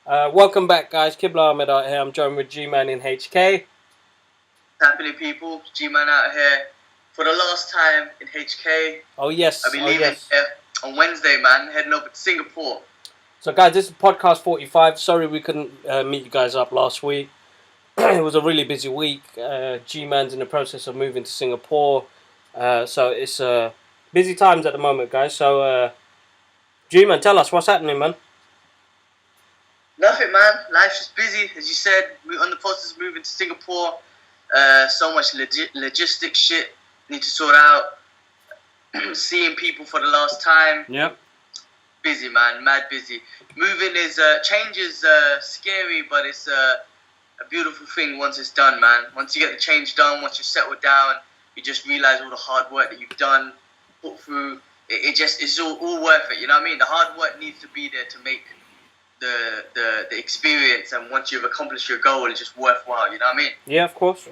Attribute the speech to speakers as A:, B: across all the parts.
A: Welcome back, guys. Kibla Ahmed out here. I'm joined with G-Man in HK.
B: Happening, people. G-Man out here for the last time in HK.
A: Oh, yes.
B: I'll be leaving here on Wednesday, man. Heading over to Singapore.
A: So, guys, this is podcast 45. Sorry we couldn't meet you guys up last week. It was a really busy week. G-Man's in the process of moving to Singapore. So, it's busy times at the moment, guys. So, G-Man, tell us what's happening, man.
B: Nothing, man. Life's just busy. As you said, we're on the process of moving to Singapore. So much logistic shit need to sort out. Seeing people for the last time.
A: Yep.
B: Busy, man. Mad busy. Moving is change is scary, but it's a beautiful thing once it's done, man. Once you get the change done, once you're settled down, you just realize all the hard work that you've done, put through. It's all worth it. You know what I mean? The hard work needs to be there to make the experience, and once you've accomplished your goal, it's just worthwhile. You know what I mean?
A: Yeah, of course.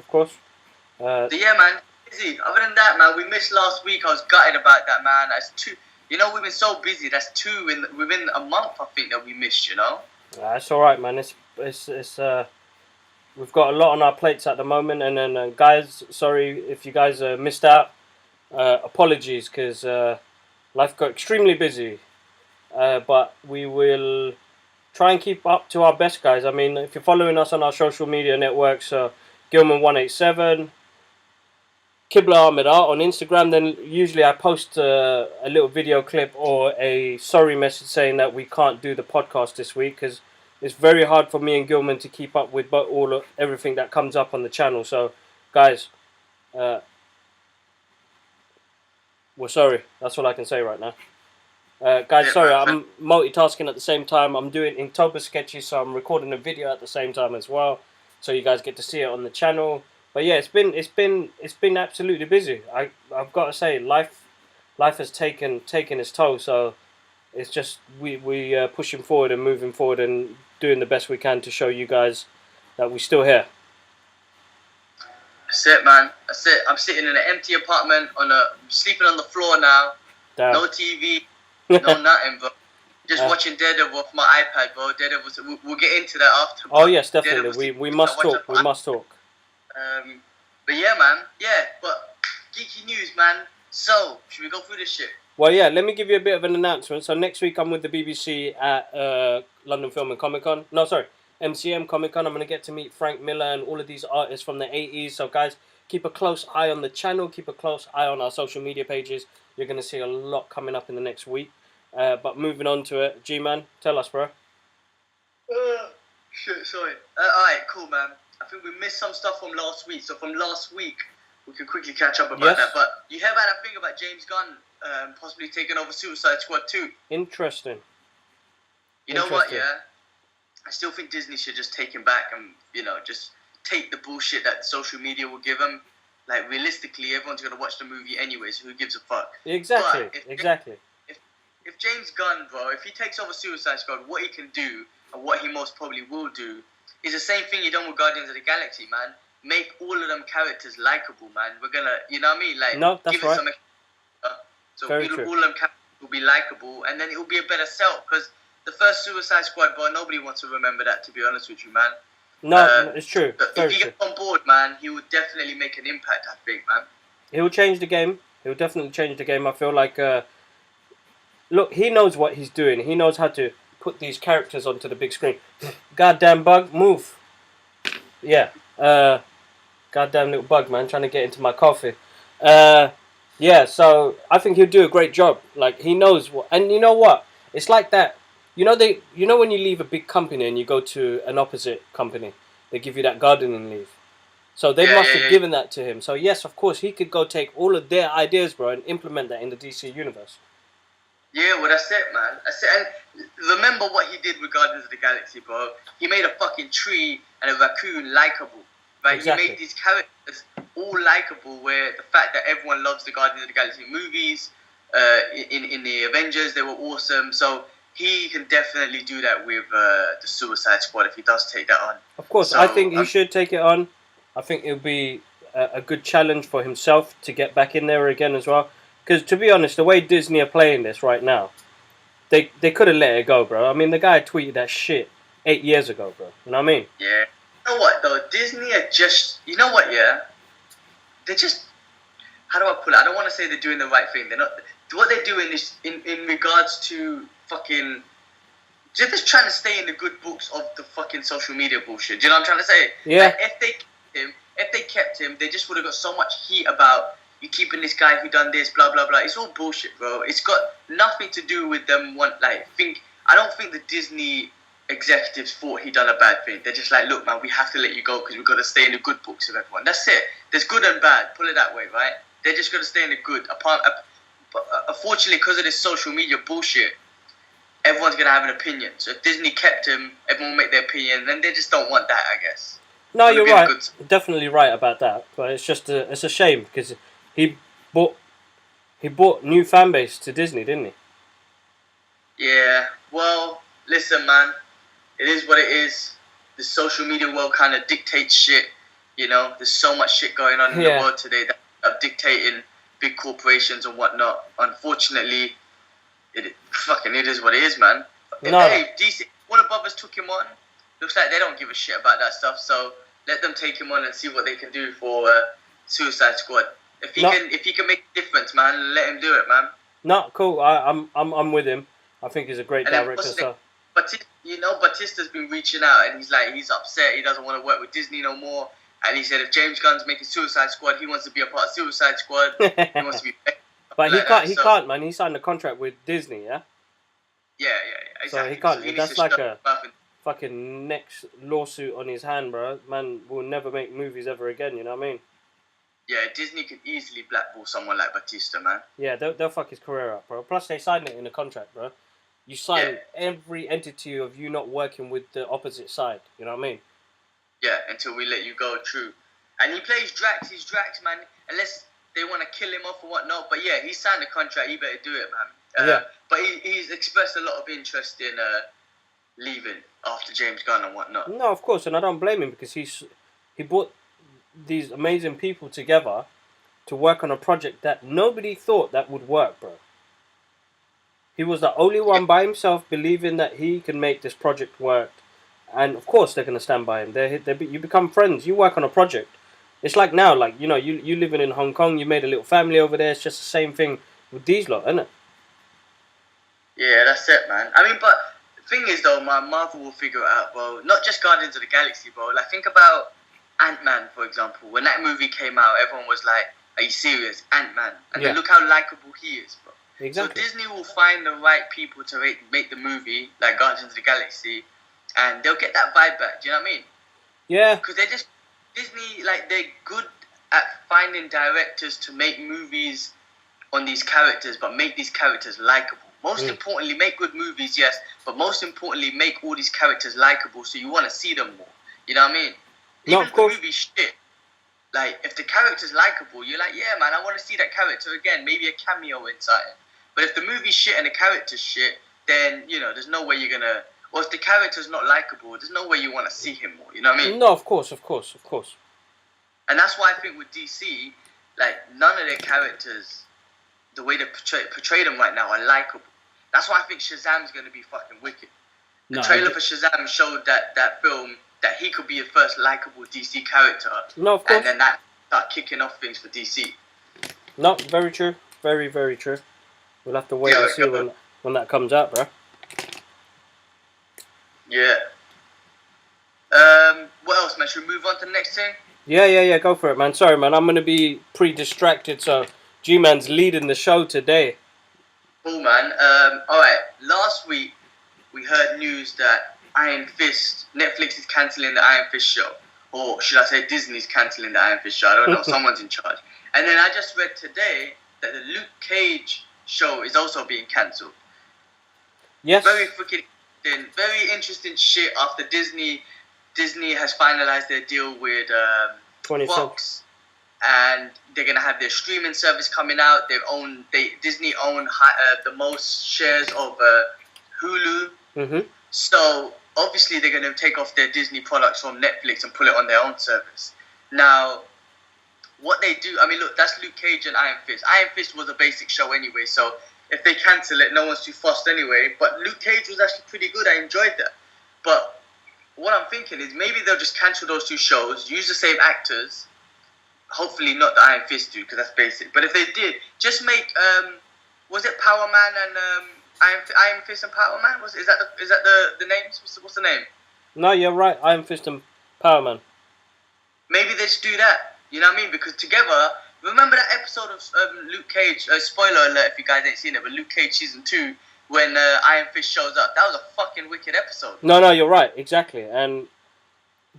B: So yeah, man. Busy. Other than that, man, we missed last week. I was gutted about that, man. That's two. You know, we've been so busy. That's two within a month, I think, that we missed. You know.
A: It's all right, man. It's we've got a lot on our plates at the moment, and then guys, sorry if you guys missed out. Apologies, because life got extremely busy. But we will try and keep up to our best, guys. I mean, if you're following us on our social media networks, Gilman187, Kibla Ahmed Art on Instagram, then usually I post a little video clip or a sorry message saying that we can't do the podcast this week, because it's very hard for me and Gilman to keep up with everything that comes up on the channel. So, guys, we're sorry. That's all I can say right now. Guys, sorry, I'm multitasking at the same time. I'm doing Inktober sketches, so I'm recording a video at the same time as well, so you guys get to see it on the channel. But yeah, it's been absolutely busy. I've got to say, life has taken its toll. So it's just we pushing forward and moving forward and doing the best we can to show you guys that we're still here.
B: That's it, man. That's it. I'm sitting in an empty apartment sleeping on the floor now. Damn. No TV. No, nothing, bro. Just watching Daredevil off my iPad, bro. Daredevil. We'll get into that after.
A: Oh yes, definitely. We must talk. We must talk.
B: But yeah, man. Yeah, but geeky news, man. So, should we go through this shit?
A: Well, yeah. Let me give you a bit of an announcement. So next week I'm with the BBC at London Film and Comic Con. No, sorry, MCM Comic Con. I'm gonna get to meet Frank Miller and all of these artists from the 80s. So guys, keep a close eye on the channel. Keep a close eye on our social media pages. You're going to see a lot coming up in the next week. But moving on to it, G-Man, tell us, bro.
B: Shit, sorry. Alright, cool, man. I think we missed some stuff from last week. So from last week, we can quickly catch up about that. But you heard about that thing about James Gunn possibly taking over Suicide Squad 2?
A: Interesting.
B: You know what, yeah? I still think Disney should just take him back and, just take the bullshit that social media will give him. Like, realistically, everyone's going to watch the movie anyway, so who gives a fuck?
A: Exactly,
B: exactly. If James Gunn, bro, if he takes over Suicide Squad, what he can do, and what he most probably will do, is the same thing he done with Guardians of the Galaxy, man. Make all of them characters likable, man. We're going to, you know what I mean? Like,
A: no, that's
B: give
A: right.
B: Some so all of them characters will be likable, and then it will be a better sell, because the first Suicide Squad, bro, nobody wants to remember that, to be honest with you, man.
A: No, it's true.
B: If he gets on board, man, he would definitely make an impact, I think, man.
A: He'll change the game. He'll definitely change the game. I feel like, look, he knows what he's doing. He knows how to put these characters onto the big screen. Goddamn bug, move. Yeah. Goddamn little bug, man, trying to get into my coffee. Yeah, so I think he'll do a great job. Like, he knows what, and you know what? It's like that. You know when you leave a big company and you go to an opposite company, they give you that gardening leave. So they must have given that to him. So yes, of course, he could go take all of their ideas, bro, and implement that in the DC universe.
B: Yeah, well, that's it, man. That's it. And remember what he did with Guardians of the Galaxy, bro. He made a fucking tree and a raccoon likable. Right? Exactly. He made these characters all likable, where the fact that everyone loves the Guardians of the Galaxy movies, in the Avengers, they were awesome. So he can definitely do that with the Suicide Squad if he does take that on.
A: Of course, so, I think he should take it on. I think it'll be a good challenge for himself to get back in there again as well. Because to be honest, the way Disney are playing this right now, they could have let it go, bro. I mean, the guy tweeted that shit 8 years ago, bro. You know what I mean?
B: Yeah. You know what though? Disney are just. You know what? Yeah. They're just. How do I put it? I don't want to say they're doing the right thing. They're not. What they're doing is in regards to fucking. They're just trying to stay in the good books of the fucking social media bullshit. Do you know what I'm trying to say?
A: Yeah.
B: Like, if they kept him, they just would have got so much heat about you keeping this guy who done this, blah blah blah. It's all bullshit, bro. It's got nothing to do with them. I don't think the Disney executives thought he done a bad thing. They're just like, look, man, we have to let you go because we've got to stay in the good books of everyone. That's it. There's good and bad. Put it that way, right? They're just going to stay in the good. Unfortunately, because of this social media bullshit, everyone's going to have an opinion. So if Disney kept him, everyone will make their opinion. Then they just don't want that, I guess.
A: No, you're right. Definitely right about that. But it's just it's a shame because he brought new fan base to Disney, didn't he?
B: Yeah. Well, listen, man. It is what it is. The social media world kind of dictates shit. You know, there's so much shit going on in the world today that are dictating big corporations and whatnot. Unfortunately, it is what it is, man. Hey, DC, Warner Brothers took him on. Looks like they don't give a shit about that stuff. So let them take him on and see what they can do for Suicide Squad. If he can make a difference, man, let him do it, man.
A: No, cool. I'm with him. I think he's a great director. So.
B: But Batista's been reaching out and he's upset. He doesn't want to work with Disney no more. And he said if James Gunn's making Suicide Squad, he wants to be a part of Suicide Squad. He wants to be.
A: But he can't. He can't, man. He signed a contract with Disney, yeah.
B: Yeah, exactly.
A: So he can't. So that's like a fucking next lawsuit on his hand, bro. Man will never make movies ever again. You know what I mean?
B: Yeah, Disney could easily blackball someone like Batista, man.
A: Yeah, they'll fuck his career up, bro. Plus, they signed it in a contract, bro. You sign every entity of you not working with the opposite side. You know what I mean?
B: Yeah, until we let you go, true. And he plays Drax. He's Drax, man. Unless they want to kill him off or whatnot. But yeah, he signed a contract. He better do it, man. But he's expressed a lot of interest in leaving after James Gunn and whatnot.
A: No, of course, and I don't blame him because he brought these amazing people together to work on a project that nobody thought that would work, bro. He was the only one by himself believing that he can make this project work. And of course they're going to stand by him. You become friends. You work on a project. It's like now, like, you know, you living in Hong Kong, you made a little family over there. It's just the same thing with these lot, isn't it?
B: Yeah, that's it, man. I mean, but the thing is, though, Marvel will figure it out, bro. Not just Guardians of the Galaxy, bro. Like, think about Ant-Man, for example. When that movie came out, everyone was like, are you serious? Ant-Man. And then look how likable he is, bro.
A: Exactly.
B: So Disney will find the right people to make the movie, like Guardians of the Galaxy, and they'll get that vibe back. Do you know what I mean?
A: Yeah.
B: Because Disney, like, they're good at finding directors to make movies on these characters, but make these characters likable. Most importantly, make good movies, yes, but most importantly, make all these characters likable so you want to see them more. You know what I mean? Even if the movie's shit, like, if the character's likable, you're like, yeah, man, I want to see that character again, maybe a cameo inside it. But if the movie's shit and the character's shit, then, you know, there's no way you're going to... Or if the character's not likable, there's no way you want to see him more. You know what I mean?
A: No, of course.
B: And that's why I think with DC, like, none of their characters, the way they portray them right now, are likable. That's why I think Shazam's going to be fucking wicked. The trailer for Shazam showed that film, that he could be the first likable DC character.
A: No, of course.
B: And then that start kicking off things for DC.
A: No, very true. Very, very true. We'll have to wait and see when that comes out, bro.
B: Yeah. What else, man? Should we move on to the next thing?
A: Yeah. Go for it, man. Sorry, man. I'm going to be pre-distracted, so G-Man's leading the show today.
B: Cool, man. Alright. Last week, we heard news that Iron Fist, Netflix is cancelling the Iron Fist show. Or should I say Disney's cancelling the Iron Fist show? I don't know. Someone's in charge. And then I just read today that the Luke Cage show is also being cancelled.
A: Yes.
B: Very interesting shit after Disney has finalized their deal with Fox, and they're gonna have their streaming service coming out. Disney own the most shares of Hulu. Mm-hmm. So obviously they're gonna take off their Disney products from Netflix and put it on their own service. Now, what they do, I mean, look, that's Luke Cage and Iron Fist. Iron Fist was a basic show anyway, so if they cancel it, no one's too fussed anyway. But Luke Cage was actually pretty good. I enjoyed that. But what I'm thinking is maybe they'll just cancel those 2 shows, use the same actors. Hopefully not the Iron Fist dude, because that's basic. But if they did, just make was it Power Man and Iron Fist and Power Man? Is that the names? What's the name?
A: No, you're right. Iron Fist and Power Man.
B: Maybe they just do that. You know what I mean? Because together, remember that episode of Luke Cage? Spoiler alert if you guys ain't seen it, but Luke Cage season 2 when Iron Fist shows up. That was a fucking wicked episode.
A: No, you're right. Exactly, and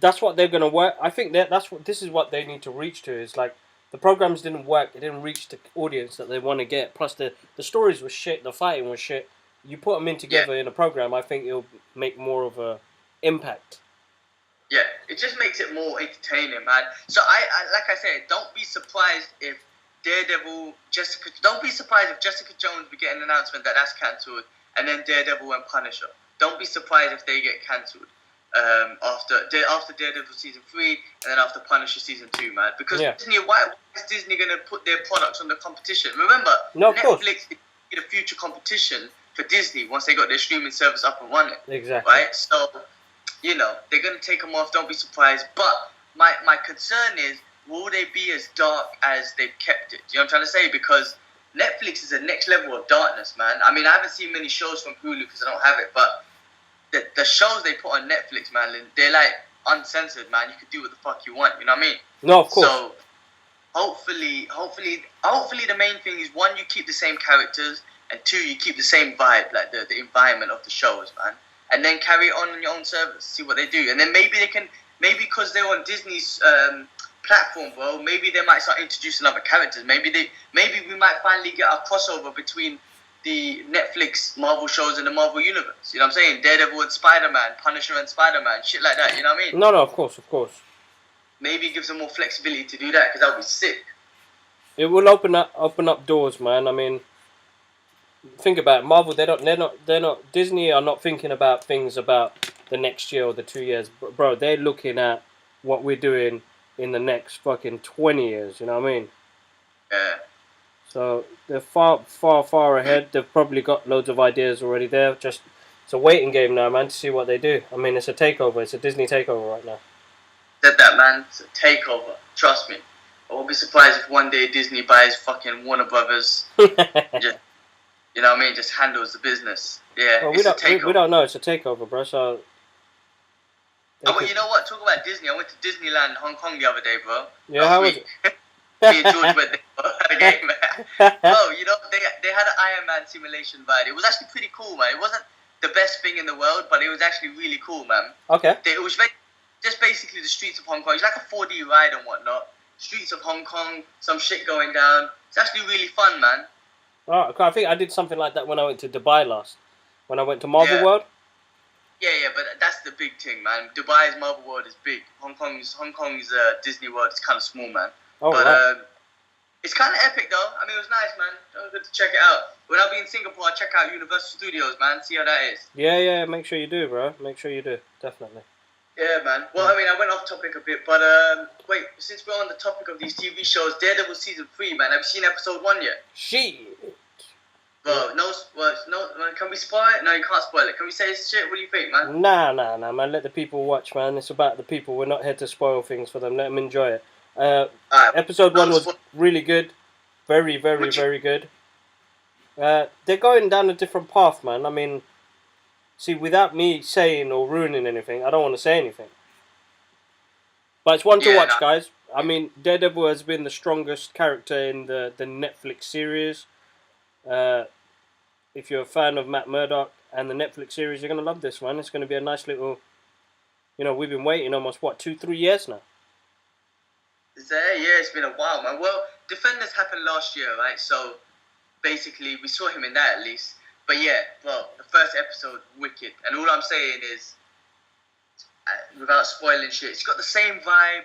A: that's what they're gonna work. I think this is what they need to reach to. Is like the programs didn't work. It didn't reach the audience that they want to get. Plus the stories were shit. The fighting was shit. You put them in together in a program, I think it'll make more of a impact.
B: Yeah, it just makes it more entertaining, man. So I like I said, don't be surprised if Don't be surprised if Jessica Jones we get an announcement that that's cancelled, and then Daredevil and Punisher. Don't be surprised if they get cancelled. After Daredevil season 3 and then after Punisher season 2, man. Because Disney, why is Disney gonna put their products on the competition? Remember, Netflix is the future competition for Disney once they got their streaming service up and running.
A: Exactly.
B: Right. So, they're gonna take them off. Don't be surprised. But my concern is, will they be as dark as they've kept it? Do you know what I'm trying to say? Because Netflix is the next level of darkness, man. I mean, I haven't seen many shows from Hulu because I don't have it, but the shows they put on Netflix, man, they're like uncensored, man. You can do what the fuck you want, you know what I mean?
A: No, of course.
B: So hopefully the main thing is, 1, you keep the same characters, and 2, you keep the same vibe, like the environment of the shows, man. And then carry it on your own service, see what they do. And then maybe because they're on Disney's platform, bro, maybe they might start introducing other characters. Maybe we might finally get a crossover between the Netflix Marvel shows and the Marvel universe. You know what I'm saying? Daredevil and Spider-Man, Punisher and Spider-Man, shit like that. You know what I mean?
A: No, of course.
B: Maybe it gives them more flexibility to do that, because that would be sick.
A: It will open up doors, man. I mean, think about it. Marvel. They're not. Disney are not thinking about things about the next year or the 2 years, bro. They're looking at what we're doing in the next fucking 20 years. You know what I mean?
B: Yeah.
A: So they're far ahead. They've probably got loads of ideas already there. Just it's a waiting game now, man, to see what they do. I mean, it's a takeover. It's a Disney takeover right now.
B: Said that, man. It's a takeover. Trust me. I won't be surprised if one day Disney buys fucking Warner Brothers. Just, you know what I mean? Just handles the business. Yeah,
A: well,
B: it's a takeover.
A: We don't know. It's a takeover, bro. So.
B: You know what? Talk about Disney. I went to Disneyland, Hong Kong the other day, bro.
A: Yeah, how was it?
B: Me and George went there, bro. Had a game, man. Bro, they had an Iron Man simulation ride. It was actually pretty cool, man. It wasn't the best thing in the world, but it was actually really cool, man.
A: Okay.
B: It was just basically the streets of Hong Kong. It's like a 4D ride and whatnot. Streets of Hong Kong, some shit going down. It's actually really fun, man.
A: Oh, I think I did something like that when I went to Dubai last. When I went to Marvel World.
B: Yeah, but that's the big thing, man. Dubai's Marvel World is big. Hong Kong's Disney World is kind of small, man.
A: Oh,
B: but
A: right.
B: It's kind of epic, though. I mean, it was nice, man. It was good to check it out. When I'll be in Singapore, I'll check out Universal Studios, man. See how that is.
A: Yeah. Make sure you do, bro. Make sure you do. Definitely.
B: Yeah, man. Well, I mean, I went off topic a bit, but wait. Since we're on the topic of these TV shows, Daredevil season 3, man. Have you seen episode 1 yet?
A: Shit.
B: Bro, no. Can we spoil it? No, you can't spoil it. Can we say shit? What do you think, man?
A: Nah, man. Let the people watch, man. It's about the people. We're not here to spoil things for them. Let them enjoy it. Episode 1 was really good. Very good. They're going down a different path, man. I mean, see, without me saying or ruining anything, I don't want to say anything. But it's one to watch, guys. I mean, Daredevil has been the strongest character in the Netflix series. If you're a fan of Matt Murdock and the Netflix series, you're going to love this one. It's going to be a nice little... we've been waiting almost, 2-3 years now?
B: Yeah, it's been a while, man. Well, Defenders happened last year, right? So, basically, we saw him in that at least. But yeah, bro, the first episode, wicked. And all I'm saying is, without spoiling shit, it's got the same vibe,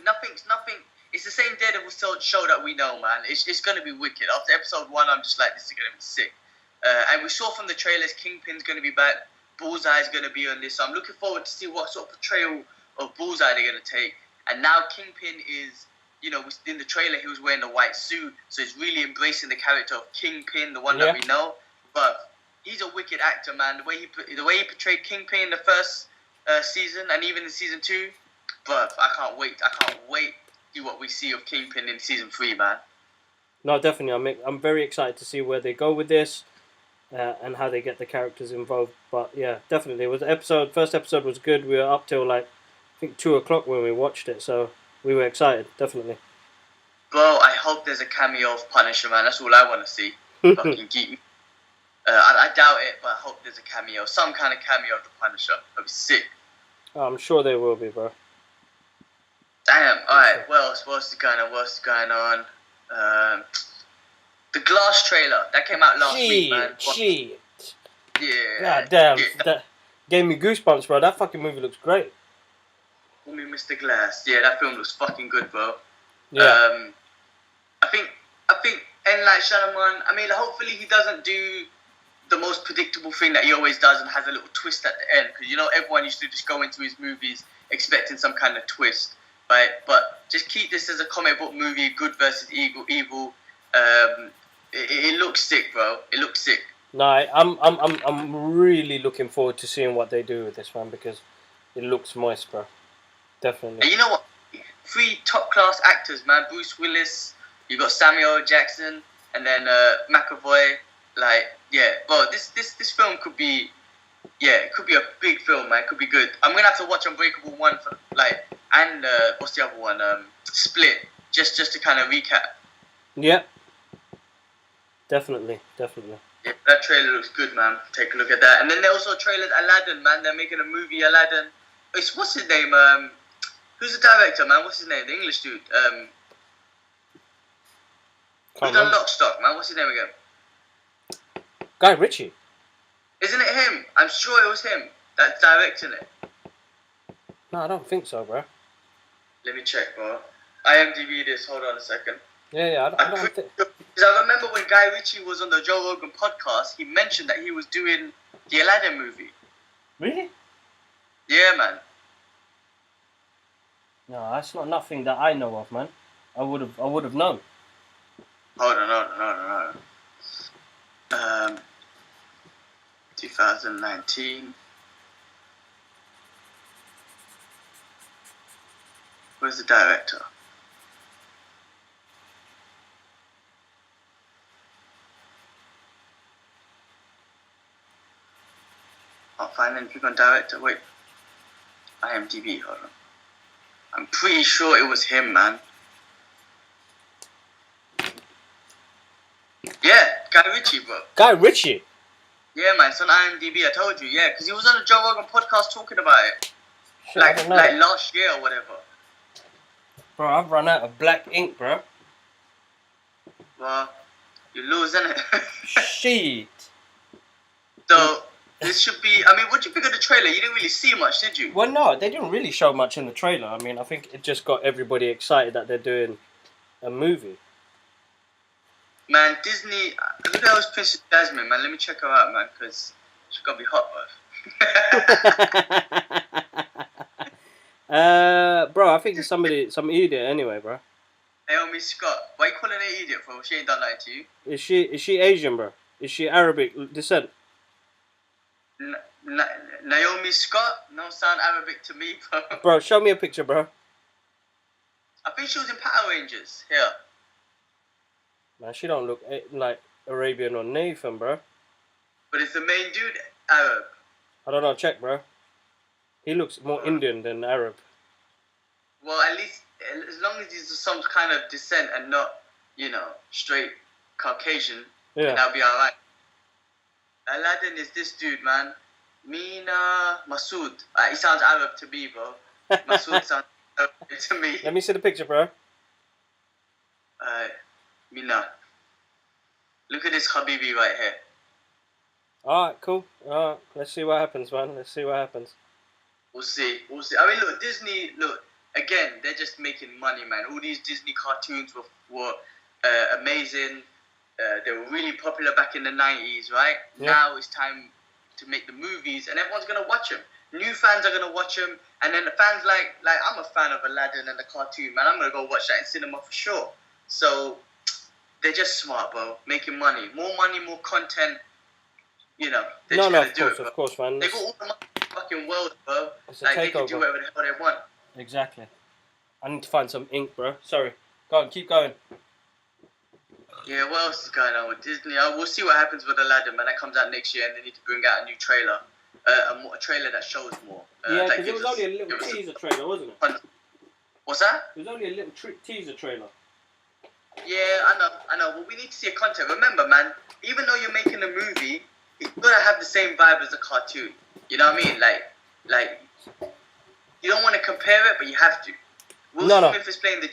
B: nothing. It's the same Daredevil show that we know, man. It's going to be wicked. After episode 1, I'm just like, this is going to be sick. And we saw from the trailers, Kingpin's going to be back. Bullseye's going to be on this. So I'm looking forward to see what sort of portrayal of Bullseye they're going to take. And now Kingpin is, in the trailer he was wearing the white suit. So he's really embracing the character of Kingpin, the one that we know. But he's a wicked actor, man. The way he portrayed Kingpin in the first season and even in season 2. But I can't wait. I can't wait to see what we see of Kingpin in season 3, man.
A: No, definitely. I'm very excited to see where they go with this, and how they get the characters involved. But yeah, definitely, it was first episode was good. We were up till like I think 2 o'clock when we watched it, so we were excited. Definitely.
B: Bro, I hope there's a cameo of Punisher, man. That's all I want to see. Fucking geek. I doubt it, but I hope there's a cameo, some kind of cameo of the Punisher. That'd be sick.
A: Oh, I'm sure they will be, bro.
B: Damn. All right. What's going on? What's going on? The Glass trailer that came out last week, man.
A: Shit.
B: Yeah.
A: God damn.
B: Yeah.
A: That gave me goosebumps, bro. That fucking movie looks great.
B: Call me Mr. Glass. Yeah, that film looks fucking good, bro.
A: Yeah.
B: I think M. Night Shyamalan. I mean, hopefully he doesn't do the most predictable thing that he always does and has a little twist at the end, because you know everyone used to just go into his movies expecting some kind of twist, right? But just keep this as a comic book movie, good versus evil. It looks sick, bro. It looks sick.
A: No, I'm really looking forward to seeing what they do with this one, because it looks moist, bro. Definitely.
B: And you know what? 3 top class actors, man. Bruce Willis. You got Samuel L. Jackson, and then McAvoy. Like, yeah, bro. This film could be, it could be a big film, man. It could be good. I'm gonna have to watch Unbreakable 1 for and what's the other one? Split. Just to kind of recap.
A: Yeah. Definitely.
B: Yeah, that trailer looks good, man. Take a look at that. And then they also trailed Aladdin, man. They're making a movie, Aladdin. What's his name? Who's the director, man? What's his name? The English dude. Who done Lock, Stock, man? What's his name again?
A: Guy Ritchie.
B: Isn't it him? I'm sure it was him that's directing it.
A: No, I don't think so, bro.
B: Let me check, bro. IMDb this. Hold on a second.
A: Yeah, I don't think...
B: Because I remember when Guy Ritchie was on the Joe Rogan podcast, he mentioned that he was doing the Aladdin movie.
A: Really?
B: Yeah, man.
A: No, that's not nothing that I know of, man. I would have known.
B: Hold on. 2019. Where's the director? Can't find anything on director. Wait. IMDb, hold on. I'm pretty sure it was him, man. Yeah, Guy Ritchie, bro.
A: Guy Ritchie?
B: Yeah, man, it's on IMDb, I told you, yeah. Because he was on the Joe Rogan podcast talking about it.
A: Shit,
B: like last year or whatever.
A: Bro, I've run out of black ink, bro.
B: Well, you lose, innit?
A: Shit.
B: So, this should be... I mean, what did you think of the trailer? You didn't really see much, did you?
A: Well, no, they didn't really show much in the trailer. I mean, I think it just got everybody excited that they're doing a movie.
B: Man, Disney... Who the hell is Princess Jasmine, man? Let me check her out, man, because she's got to be hot, bro.
A: Bro, I think it's some idiot anyway, bro.
B: Naomi Scott. Why you calling her an idiot, bro? She ain't done nothing to you.
A: Is she Asian, bro? Is she Arabic descent?
B: Naomi Scott? No sound Arabic to me, bro.
A: Bro, show me a picture, bro.
B: I think she was in Power Rangers. Here.
A: Man, she don't look like Arabian or Nathan, bro.
B: But it's the main dude, Arab.
A: I don't know, check, bro. He looks more Indian than Arab.
B: Well, at least, as long as he's some kind of descent and not, straight Caucasian, then that'll be alright. Aladdin is this dude, man. Mina Masood. He sounds Arab to me, bro. Masood sounds Arab to me.
A: Let me see the picture, bro.
B: Mina. Look at this Habibi right here.
A: Alright, cool. Alright, let's see what happens, man. Let's see what happens.
B: We'll see. I mean, look, Disney, again, they're just making money, man. All these Disney cartoons were amazing. They were really popular back in the 90s, right? Yeah. Now it's time to make the movies, and everyone's going to watch them. New fans are going to watch them, and then the fans like I'm a fan of Aladdin and the cartoon, man. I'm going to go watch that in cinema for sure. So, they're just smart, bro. Making money. More content,
A: No, of course, man.
B: They got all the money. fucking world, bro.
A: It's a
B: Like, they can do
A: takeover.
B: whatever the hell they want.
A: Exactly. I need to find some ink, bro. Sorry. Go on, keep going.
B: Yeah, what else is going on with Disney? We'll see what happens with Aladdin, man. That comes out next year, and they need to bring out a new trailer. A trailer that shows more.
A: Yeah,
B: that
A: because it
B: gives
A: was only a
B: us-
A: little
B: gives us
A: teaser trailer, wasn't it?
B: What's that?
A: It was only a little teaser trailer.
B: Yeah, I know. But we need to see a content. Remember, man, even though you're making a movie, it's gonna have the same vibe as a cartoon. You know what I mean? Like you don't want to compare it, but you have to. Will Smith is playing the.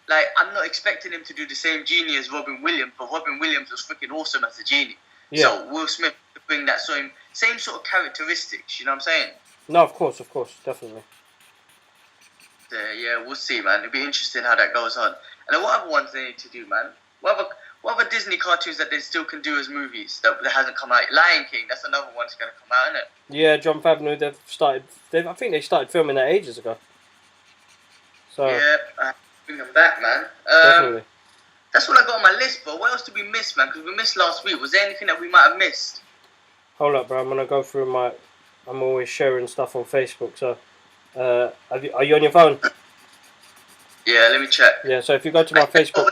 B: Like, I'm not expecting him to do the same genie as Robin Williams, but Robin Williams was freaking awesome as a genie. Yeah. So Will Smith to bring that same sort of characteristics. You know what I'm saying?
A: No, of course, definitely.
B: Yeah, we'll see, man. It'll be interesting how that goes on. And then what other ones they need to do, man? What other Disney cartoons that they still can do as movies that hasn't come out? Lion King, that's another one that's going to come out, isn't it?
A: Yeah, John Favreau, I think they started filming that ages ago. So
B: yeah, bring them back, man.
A: Definitely.
B: That's what I got on my list, but what else did we miss, man? Because we missed last week. Was there anything that we might have missed?
A: Hold up, bro. I'm going to go through I'm always sharing stuff on Facebook, so... are you on your phone?
B: Yeah, let me check.
A: Yeah, so if you go to my Facebook...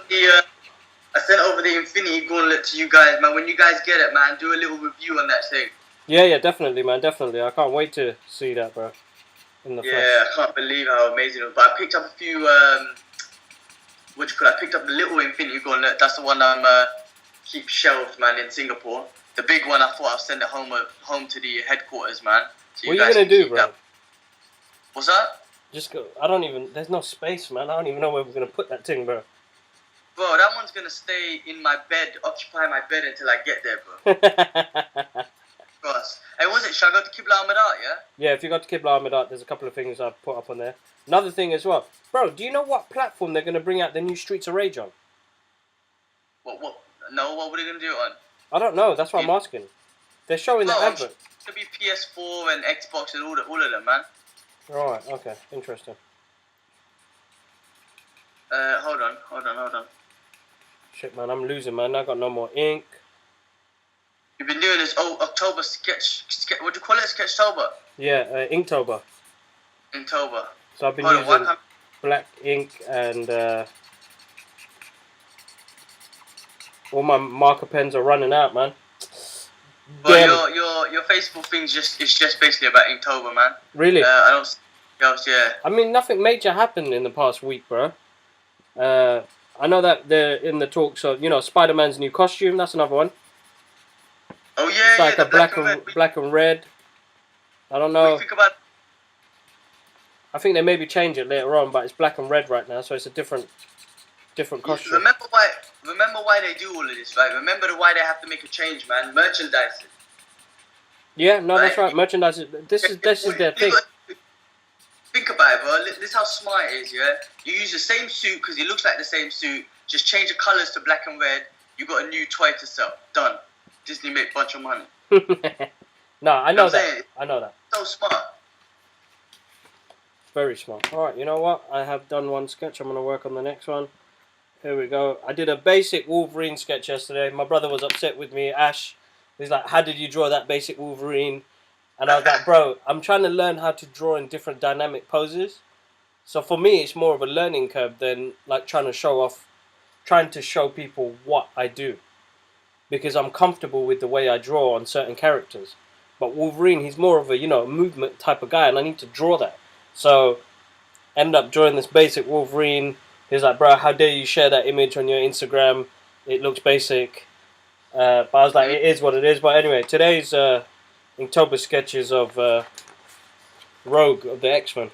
B: I sent over the Infinity Gauntlet to you guys, man. When you guys get it, man, do a little review on that thing.
A: Yeah, definitely, man, definitely. I can't wait to see that, bro. In the flesh.
B: I can't believe how amazing it was. But I picked up a few, I picked up the little Infinity Gauntlet. That's the one I'm keep shelved, man, in Singapore. The big one, I thought I'll send it home to the headquarters, man. So
A: what are you going to do, bro?
B: That. What's that?
A: Just go. There's no space, man. I don't even know where we're going to put that thing, bro.
B: Bro, that one's going to stay in my bed, occupy my bed until I get there, bro. Gross. Hey, should I go to Qibla Ahmedat, yeah?
A: Yeah, if you go to Qibla Ahmedat, there's a couple of things I've put up on there. Another thing as well. Bro, do you know what platform they're going to bring out the new Streets of Rage on?
B: What? No, what are they going to do it on?
A: I don't know. That's what I'm asking. They're showing the advert.
B: It's going to be PS4 and Xbox and all of them, man.
A: Right, okay. Interesting.
B: Hold on.
A: Shit, man, I'm losing, man. I got no more ink.
B: You've been doing this October sketch what do you call it? Sketchtober?
A: Yeah, Inktober.
B: Inktober.
A: So I've been using black ink and all my marker pens are running out, man.
B: Well, your Facebook thing's it's just basically about Inktober, man.
A: Really?
B: I don't see else, yeah.
A: I mean, nothing major happened in the past week, bro. I know that they're in the talks of, Spider-Man's new costume. That's another one.
B: Oh yeah,
A: it's like a black and red. I don't know. I think they maybe change it later on, but it's black and red right now, so it's a different costume.
B: Remember why they do all of this, right? Remember why they have to make a change, man. Merchandising.
A: Yeah, no, right? That's right. Merchandising. This is their thing.
B: Think about it, bro. This is how smart it is, yeah? You use the same suit because it looks like the same suit. Just change the colours to black and red. You got a new toy to sell. Done. Disney made a bunch of money.
A: No, I know that. I know that.
B: So smart.
A: Very smart. Alright, you know what? I have done one sketch. I'm going to work on the next one. Here we go. I did a basic Wolverine sketch yesterday. My brother was upset with me, Ash. He's like, how did you draw that basic Wolverine? And I was like, bro, I'm trying to learn how to draw in different dynamic poses. So for me, it's more of a learning curve than like trying to show people what I do. Because I'm comfortable with the way I draw on certain characters. But Wolverine, he's more of a, a movement type of guy, and I need to draw that. So, ended up drawing this basic Wolverine. He's like, bro, how dare you share that image on your Instagram? It looks basic. But I was like, it is what it is. But anyway, today's Inktober sketches of Rogue of the X-Men.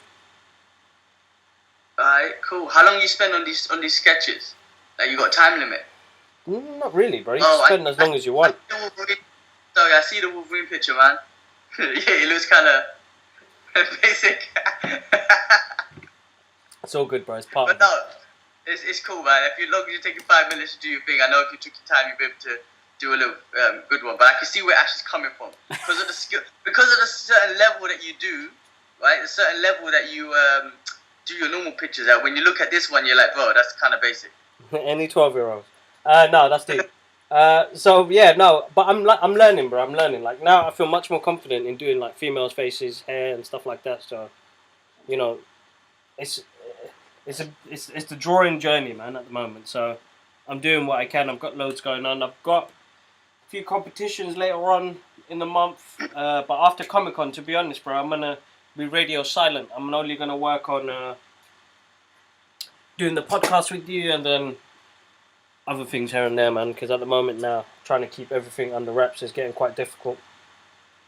B: Alright, cool. How long you spend on these sketches? Like, you got a time limit?
A: Not really, bro. You can spend as long as you want.
B: Sorry, I see the Wolverine picture, man. Yeah, it looks kind of basic.
A: It's all good, bro. It's part
B: of it. But no, it's cool, man. As long as you're taking 5 minutes to do your thing, I know if you took your time, you'd be able to do a little good one. But I can see where Ash is coming from. Because of the skill, because of the certain level that you do, right? The certain level that you do your normal pictures at. When you look at this one, you're like, bro, that's kind of basic.
A: Any 12-year-old. No, that's deep. So yeah, no, but I'm learning, bro. I'm learning. Like now, I feel much more confident in doing like females' faces, hair, and stuff like that. So you know, it's it's the drawing journey, man, at the moment. So I'm doing what I can. I've got loads going on. I've got a few competitions later on in the month. But after Comic Con, to be honest, bro, I'm gonna be radio silent. I'm only gonna work on doing the podcast with you, and then other things here and there, man. Because at the moment now, trying to keep everything under wraps is getting quite difficult.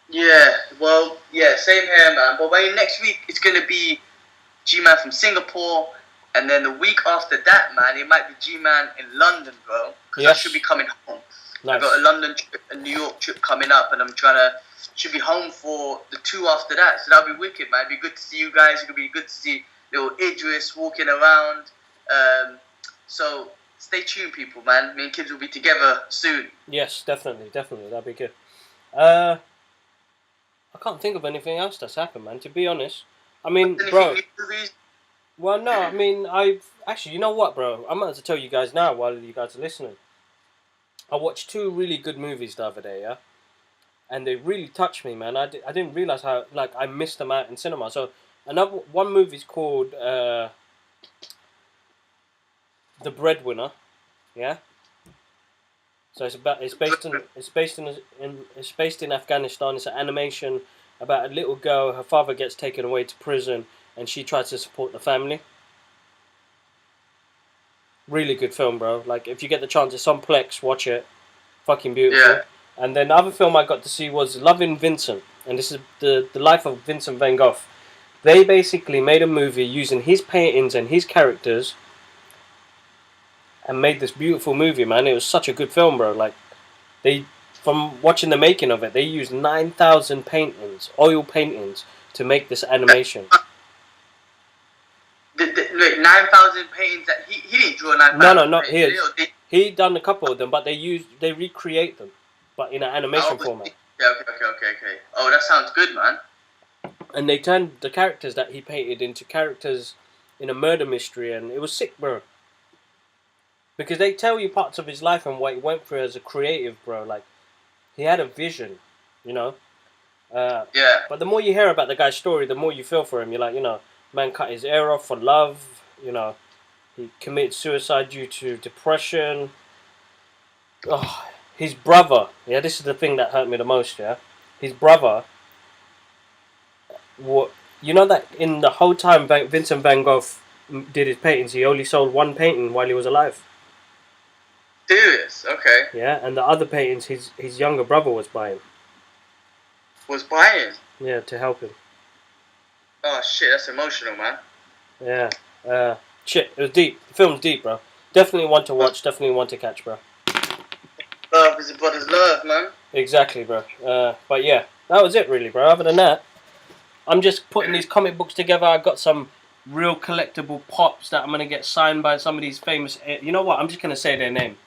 B: Yeah, well, yeah, same here, man. But by next week, it's gonna be G-Man from Singapore, and then the week after that, man, it might be G-Man in London, bro. Because I should be coming home.
A: Nice.
B: I got a London trip, a New York trip coming up, and I'm should be home for the 2 after that. So that'll be wicked, man. It'll be good to see you guys. It'll be good to see little Idris walking around. So stay tuned, people, man. Me and kids will be together soon.
A: Yes, definitely. That'd be good. I can't think of anything else that's happened, man. To be honest, I mean, bro. Well, no, I mean, I've actually, you know what, bro? I'm about to tell you guys now while you guys are listening. I watched 2 really good movies the other day, yeah, and they really touched me, man. I didn't realize how like I missed them out in cinema. So one movie's called The Breadwinner, yeah. So it's based in Afghanistan. It's an animation about a little girl. Her father gets taken away to prison, and she tries to support the family. Really good film, bro. Like if you get the chance, it's on Plex. Watch it. Fucking beautiful.
B: Yeah.
A: And then the other film I got to see was Loving Vincent, and this is the life of Vincent van Gogh. They basically made a movie using his paintings and his characters, and made this beautiful movie, man. It was such a good film, bro. Like from watching the making of it, they used 9,000 paintings, oil paintings, to make this animation.
B: Look, 9,000 paintings that he didn't draw 9,000.
A: No, not his. He done a couple of them, but they recreate them, but in an animation format.
B: Yeah, okay. Oh, that sounds good, man.
A: And they turned the characters that he painted into characters in a murder mystery, and it was sick, bro. Because they tell you parts of his life and what he went through as a creative, bro. Like, he had a vision, you know?
B: Yeah.
A: But the more you hear about the guy's story, the more you feel for him. You're like, you know, man cut his hair off for love, you know. He committed suicide due to depression. Oh, his brother, yeah, this is the thing that hurt me the most, yeah? His brother, you know that in the whole time Vincent van Gogh did his paintings, he only sold 1 painting while he was alive.
B: Serious? Okay.
A: Yeah, and the other paintings his younger brother was buying.
B: Was buying?
A: Yeah, to help him.
B: Oh shit, that's emotional, man.
A: Yeah. Shit, it was deep. The film's deep, bro. Definitely one to watch, definitely one to catch, bro.
B: Love is a brother's love, man.
A: Exactly, bro. But yeah, that was it really, bro. Other than that, I'm just putting these comic books together. I got some real collectible pops that I'm going to get signed by some of these famous... You know what? I'm just going to say their name.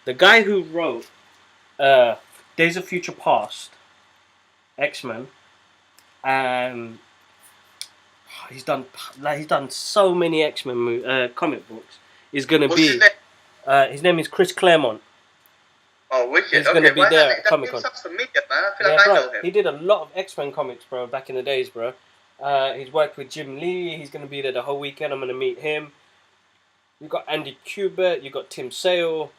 A: The guy who wrote Days of Future Past, X-Men, and he's done so many X-Men comic books. Is going to be... his name is Chris Claremont.
B: Oh, wicked.
A: He's going to be there at Comic Con.
B: Sounds familiar, man. I feel like I know him.
A: He did a lot of X-Men comics, bro, back in the days, bro. He's worked with Jim Lee. He's going to be there the whole weekend. I'm going to meet him. You got Andy Kubert. You got Tim Sale.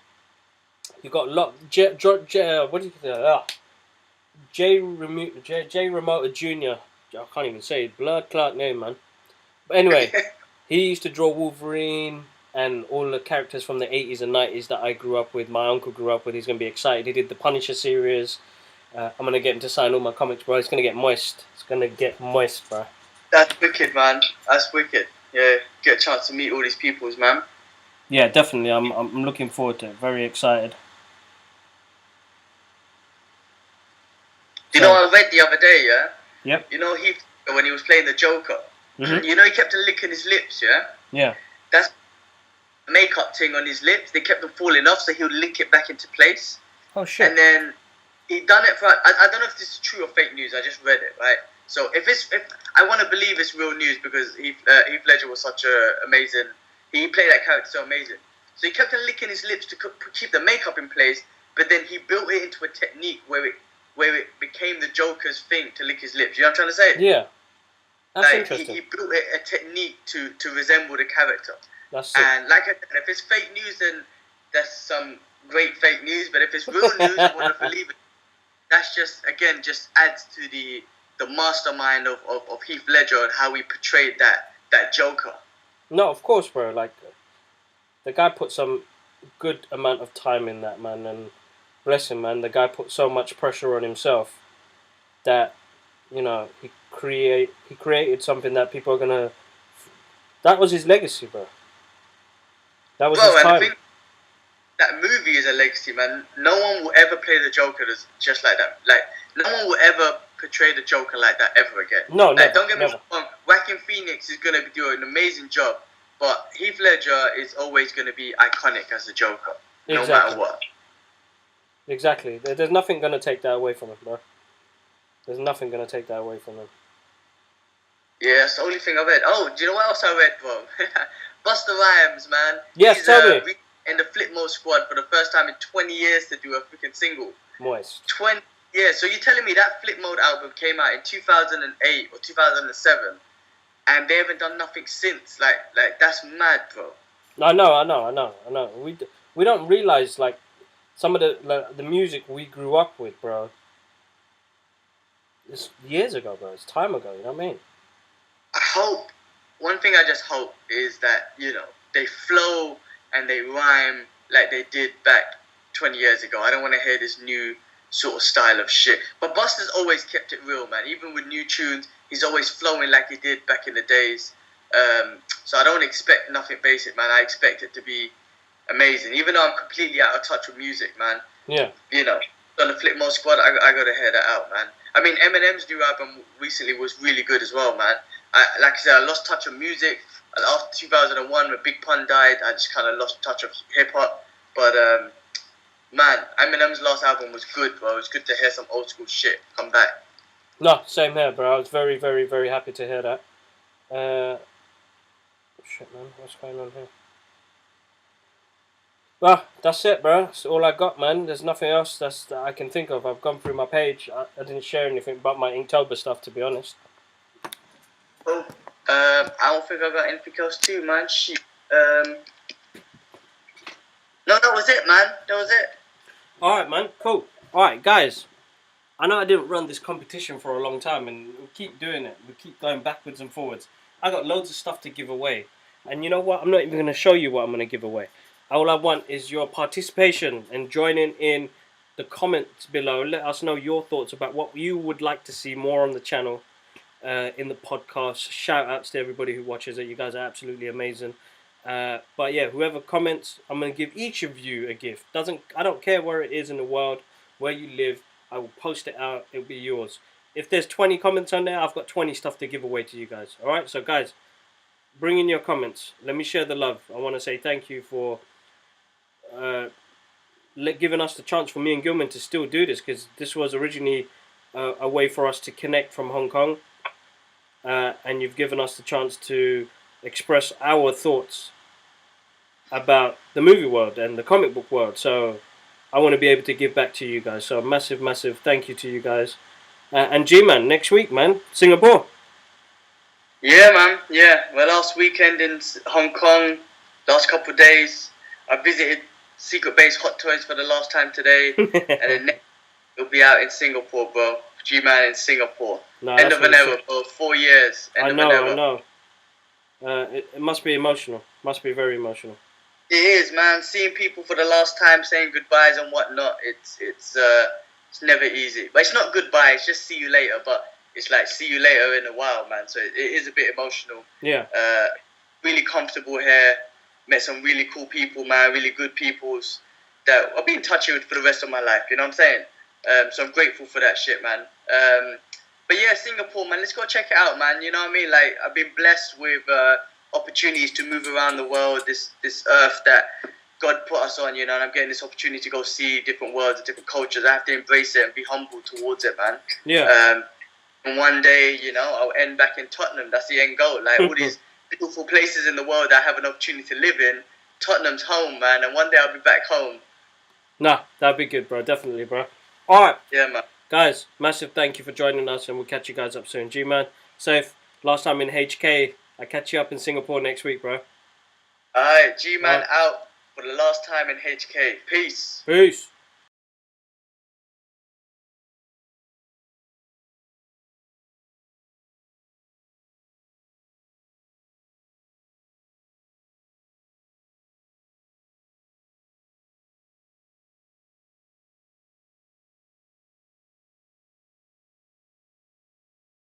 A: You got a lot. Jay Ramota Jr. I can't even say it. Blood clot name, man. But anyway, he used to draw Wolverine and all the characters from the 80s and 90s that I grew up with. My uncle grew up with. He's going to be excited. He did the Punisher series. I'm going to get him to sign all my comics, bro. It's going to get moist. It's going to get moist, bro.
B: That's wicked, man. That's wicked. Yeah, get a chance to meet all these peoples, man.
A: Yeah, definitely. I'm looking forward to it. Very excited.
B: You know, I read the other day, yeah?
A: Yep.
B: You know, when he was playing the Joker, you know he kept on licking his lips, yeah?
A: Yeah.
B: That's makeup thing on his lips. They kept them falling off, so he would lick it back into place.
A: Oh, shit.
B: And then he done it for... I don't know if this is true or fake news. I just read it, right? So if I want to believe it's real news because Heath Ledger was such a amazing... He played that character so amazing. So he kept on licking his lips to keep the makeup in place, but then he built it into a technique where it became the Joker's thing to lick his lips. You know what I'm trying to say?
A: Yeah, that's
B: Like
A: interesting.
B: he built a technique to resemble the character.
A: That's it.
B: And like I said, if it's fake news, then that's some great fake news. But if it's real news, I want to believe it. That's just adds to the mastermind of Heath Ledger and how he portrayed that Joker.
A: No, of course, bro. Like, the guy put some good amount of time in that, man, and bless him, man. The guy put so much pressure on himself that, you know, he created something that people are gonna. That was his legacy, bro. That was his time.
B: That movie is a legacy, man. No one will ever play the Joker just like that. Like, no one will ever portray the Joker like that ever again.
A: No,
B: like,
A: never.
B: Don't get me
A: never.
B: wrong. Joaquin Phoenix is gonna do an amazing job, but Heath Ledger is always gonna be iconic as the Joker, no matter what.
A: Exactly. There's nothing gonna take that away from him, bro. There's nothing gonna take that away from him.
B: Yeah, that's the only thing I read. Oh, do you know what else I read, bro? Busta Rhymes, man.
A: Yes, tell me.
B: In the Flipmode squad for the first time in 20 years to do a freaking single.
A: Moist.
B: 20 years. So you're telling me that Flipmode album came out in 2008 or 2007, and they haven't done nothing since? Like that's mad, bro.
A: I know. We don't realize, like, some of the music we grew up with, bro. It's years ago, bro. It's time ago. You know what I mean?
B: One thing I just hope is that, you know, they flow and they rhyme like they did back 20 years ago. I don't want to hear this new sort of style of shit. But Busta's always kept it real, man. Even with new tunes, he's always flowing like he did back in the days. So I don't expect nothing basic, man. I expect it to be amazing. Even though I'm completely out of touch with music, man.
A: Yeah.
B: You know, on the Flipmode squad, I got to hear that out, man. I mean, Eminem's new album recently was really good as well, man. Like I said, I lost touch of music. After 2001, when Big Pun died, I just kind of lost touch of hip-hop. But, man, Eminem's last album was good, bro. It was good to hear some old school shit come back.
A: No, same here, bro. I was very, very, very happy to hear that. Shit, man. What's going on here? Well, that's it, bro. That's all I got, man. There's nothing else that I can think of. I've gone through my page. I didn't share anything but my Inktober stuff, to be honest.
B: Oh, I don't think I got anything else too, man. Shit. No, that was it, man. That was it.
A: Alright, man. Cool. Alright, guys. I know I didn't run this competition for a long time, and we keep doing it. We keep going backwards and forwards. I got loads of stuff to give away. And you know what? I'm not even going to show you what I'm going to give away. All I want is your participation and joining in the comments below. Let us know your thoughts about what you would like to see more on the channel, in the podcast. Shout outs to everybody who watches it. You guys are absolutely amazing. But yeah, whoever comments, I'm going to give each of you a gift. I don't care where it is in the world, where you live. I will post it out. It'll be yours. If there's 20 comments on there, I've got 20 stuff to give away to you guys. Alright, so guys, bring in your comments. Let me share the love. I want to say thank you for giving us the chance for me and Gilman to still do this, because this was originally a way for us to connect from Hong Kong, and you've given us the chance to express our thoughts about the movie world and the comic book world. So I want to be able to give back to you guys. So massive thank you to you guys. And G-Man, next week, man, Singapore.
B: Yeah, man. Yeah. Well, last weekend in Hong Kong, last couple of days, I visited Secret Base Hot Toys for the last time today, and then next it'll be out in Singapore, bro. G-Man in Singapore.
A: No,
B: End of an era, bro. 4 years.
A: I know. It must be emotional. Must be very emotional.
B: It is, man. Seeing people for the last time, saying goodbyes and whatnot. It's never easy. But it's not goodbye. It's just see you later. But it's like see you later in a while, man. So it is a bit emotional.
A: Yeah.
B: Really comfortable here. Met some really cool people, man. Really good peoples that I'll be in touch with for the rest of my life. You know what I'm saying? So I'm grateful for that shit, man. But yeah, Singapore, man. Let's go check it out, man. You know what I mean? Like, I've been blessed with opportunities to move around the world, this earth that God put us on, you know, and I'm getting this opportunity to go see different worlds, different cultures. I have to embrace it and be humble towards it, man.
A: Yeah.
B: And one day, you know, I'll end back in Tottenham. That's the end goal. Like, all these beautiful places in the world that I have an opportunity to live in, Tottenham's home, man. And one day I'll be back home.
A: Nah, that'd be good, bro. Definitely, bro. All right,
B: Yeah, man.
A: guys. Massive thank you for joining us, and we'll catch you guys up soon. G-man, safe. Last time in HK. I catch you up in Singapore next week, bro.
B: Alright, G-Man
A: Alright.
B: out for the last time in HK. Peace.
A: Peace.